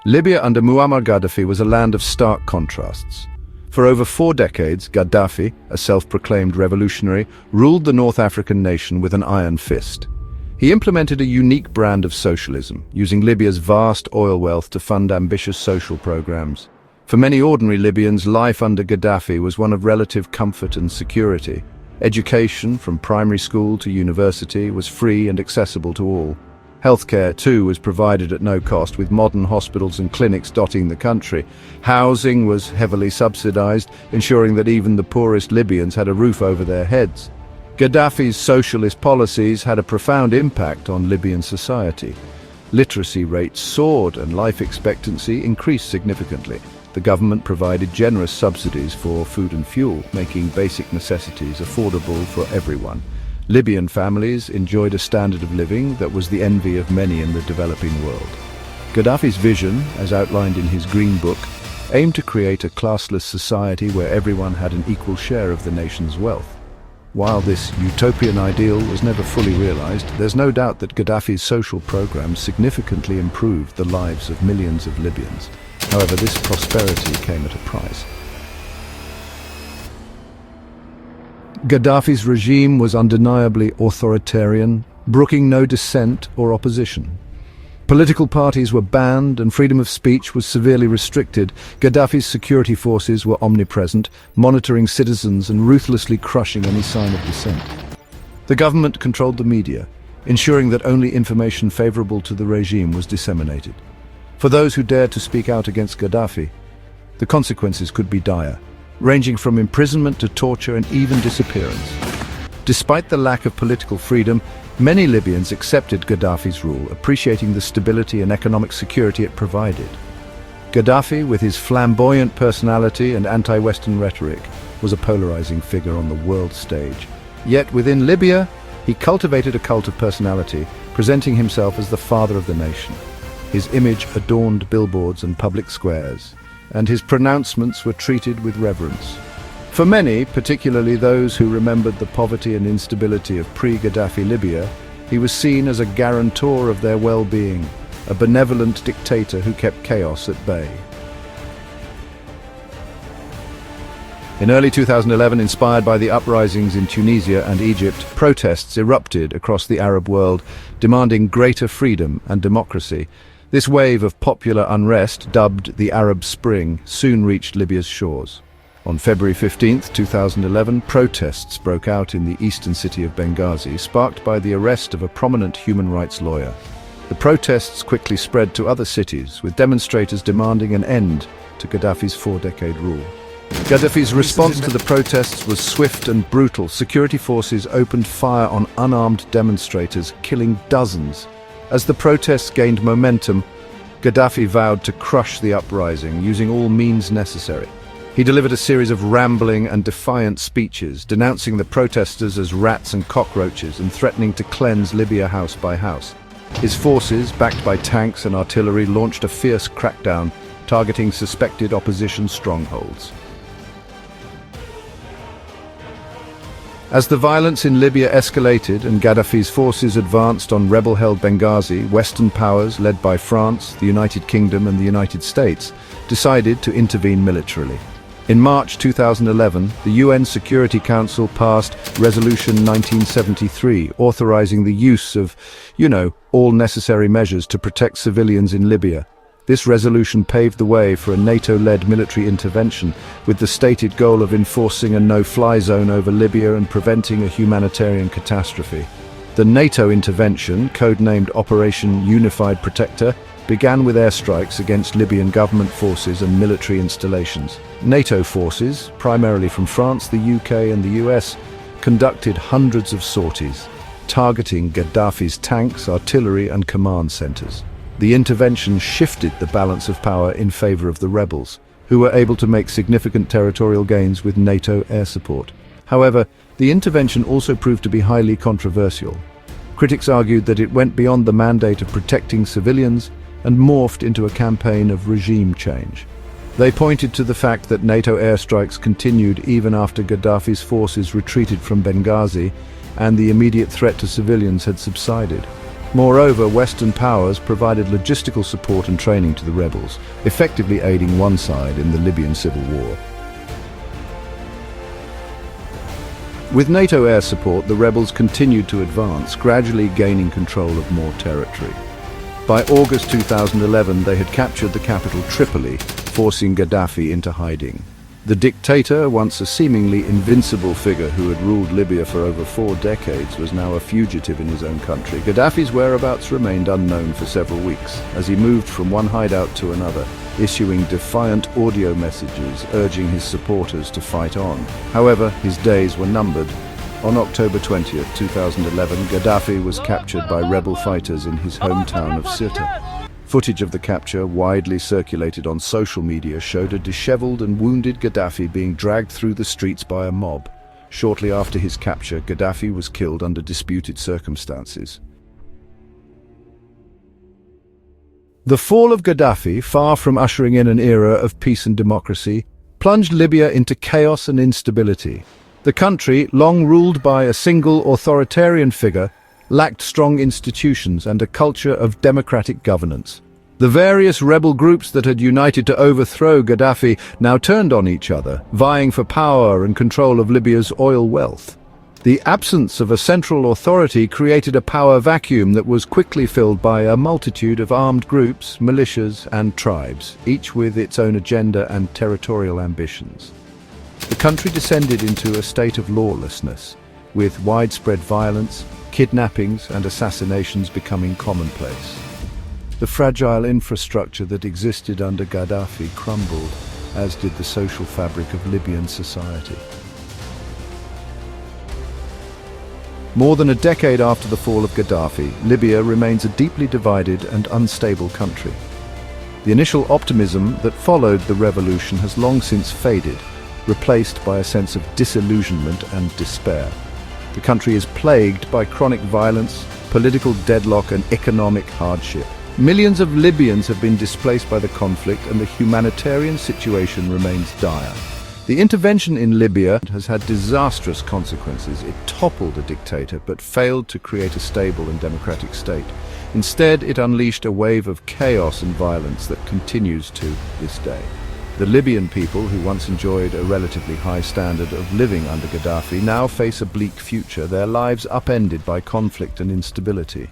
Libya under Muammar Gaddafi was a land of stark contrasts. For over 4 decades, Gaddafi, a self-proclaimed revolutionary, ruled the North African nation with an iron fist. He implemented a unique brand of socialism, using Libya's vast oil wealth to fund ambitious social programs. For many ordinary Libyans, life under Gaddafi was one of relative comfort and security. Education, from primary school to university, was free and accessible to all. Healthcare, too, was provided at no cost, with modern hospitals and clinics dotting the country. Housing was heavily subsidized, ensuring that even the poorest Libyans had a roof over their heads. Gaddafi's socialist policies had a profound impact on Libyan society. Literacy rates soared and life expectancy increased significantly. The government provided generous subsidies for food and fuel, making basic necessities affordable for everyone. Libyan families enjoyed a standard of living that was the envy of many in the developing world. Gaddafi's vision, as outlined in his Green Book, aimed to create a classless society where everyone had an equal share of the nation's wealth. While this utopian ideal was never fully realized, there's no doubt that Gaddafi's social programs significantly improved the lives of millions of Libyans. However, this prosperity came at a price. Gaddafi's regime was undeniably authoritarian, brooking no dissent or opposition. Political parties were banned and freedom of speech was severely restricted. Gaddafi's security forces were omnipresent, monitoring citizens and ruthlessly crushing any sign of dissent. The government controlled the media, ensuring that only information favorable to the regime was disseminated. For those who dared to speak out against Gaddafi, the consequences could be dire, ranging from imprisonment to torture and even disappearance. Despite the lack of political freedom, many Libyans accepted Gaddafi's rule, appreciating the stability and economic security it provided. Gaddafi, with his flamboyant personality and anti-Western rhetoric, was a polarizing figure on the world stage. Yet within Libya, he cultivated a cult of personality, presenting himself as the father of the nation. His image adorned billboards and public squares, and his pronouncements were treated with reverence. For many, particularly those who remembered the poverty and instability of pre-Gaddafi Libya, he was seen as a guarantor of their well-being, a benevolent dictator who kept chaos at bay. In early 2011, inspired by the uprisings in Tunisia and Egypt, protests erupted across the Arab world, demanding greater freedom and democracy. This wave of popular unrest, dubbed the Arab Spring, soon reached Libya's shores. On February 15, 2011, protests broke out in the eastern city of Benghazi, sparked by the arrest of a prominent human rights lawyer. The protests quickly spread to other cities, with demonstrators demanding an end to Gaddafi's 4-decade rule. Gaddafi's response to the protests was swift and brutal. Security forces opened fire on unarmed demonstrators, killing dozens. As the protests gained momentum, Gaddafi vowed to crush the uprising, using all means necessary. He delivered a series of rambling and defiant speeches, denouncing the protesters as rats and cockroaches and threatening to cleanse Libya house by house. His forces, backed by tanks and artillery, launched a fierce crackdown, targeting suspected opposition strongholds. As the violence in Libya escalated and Gaddafi's forces advanced on rebel-held Benghazi, Western powers, led by France, the United Kingdom and the United States, decided to intervene militarily. In March 2011, the UN Security Council passed Resolution 1973, authorizing the use of, all necessary measures to protect civilians in Libya. This resolution paved the way for a NATO-led military intervention, with the stated goal of enforcing a no-fly zone over Libya and preventing a humanitarian catastrophe. The NATO intervention, codenamed Operation Unified Protector, began with airstrikes against Libyan government forces and military installations. NATO forces, primarily from France, the UK and the US, conducted hundreds of sorties, targeting Gaddafi's tanks, artillery and command centers. The intervention shifted the balance of power in favor of the rebels, who were able to make significant territorial gains with NATO air support. However, the intervention also proved to be highly controversial. Critics argued that it went beyond the mandate of protecting civilians and morphed into a campaign of regime change. They pointed to the fact that NATO airstrikes continued even after Gaddafi's forces retreated from Benghazi and the immediate threat to civilians had subsided. Moreover, Western powers provided logistical support and training to the rebels, effectively aiding one side in the Libyan civil war. With NATO air support, the rebels continued to advance, gradually gaining control of more territory. By August 2011, they had captured the capital Tripoli, forcing Gaddafi into hiding. The dictator, once a seemingly invincible figure who had ruled Libya for over 4 decades, was now a fugitive in his own country. Gaddafi's whereabouts remained unknown for several weeks, as he moved from one hideout to another, issuing defiant audio messages urging his supporters to fight on. However, his days were numbered. On October 20, 2011, Gaddafi was captured by rebel fighters in his hometown of Sirte. Footage of the capture, widely circulated on social media, showed a disheveled and wounded Gaddafi being dragged through the streets by a mob. Shortly after his capture, Gaddafi was killed under disputed circumstances. The fall of Gaddafi, far from ushering in an era of peace and democracy, plunged Libya into chaos and instability. The country, long ruled by a single authoritarian figure, lacked strong institutions and a culture of democratic governance. The various rebel groups that had united to overthrow Gaddafi now turned on each other, vying for power and control of Libya's oil wealth. The absence of a central authority created a power vacuum that was quickly filled by a multitude of armed groups, militias, and tribes, each with its own agenda and territorial ambitions. The country descended into a state of lawlessness, with widespread violence, kidnappings, and assassinations becoming commonplace. The fragile infrastructure that existed under Gaddafi crumbled, as did the social fabric of Libyan society. More than a decade after the fall of Gaddafi, Libya remains a deeply divided and unstable country. The initial optimism that followed the revolution has long since faded, replaced by a sense of disillusionment and despair. The country is plagued by chronic violence, political deadlock, and economic hardship. Millions of Libyans have been displaced by the conflict, and the humanitarian situation remains dire. The intervention in Libya has had disastrous consequences. It toppled a dictator but failed to create a stable and democratic state. Instead, it unleashed a wave of chaos and violence that continues to this day. The Libyan people, who once enjoyed a relatively high standard of living under Gaddafi, now face a bleak future, their lives upended by conflict and instability.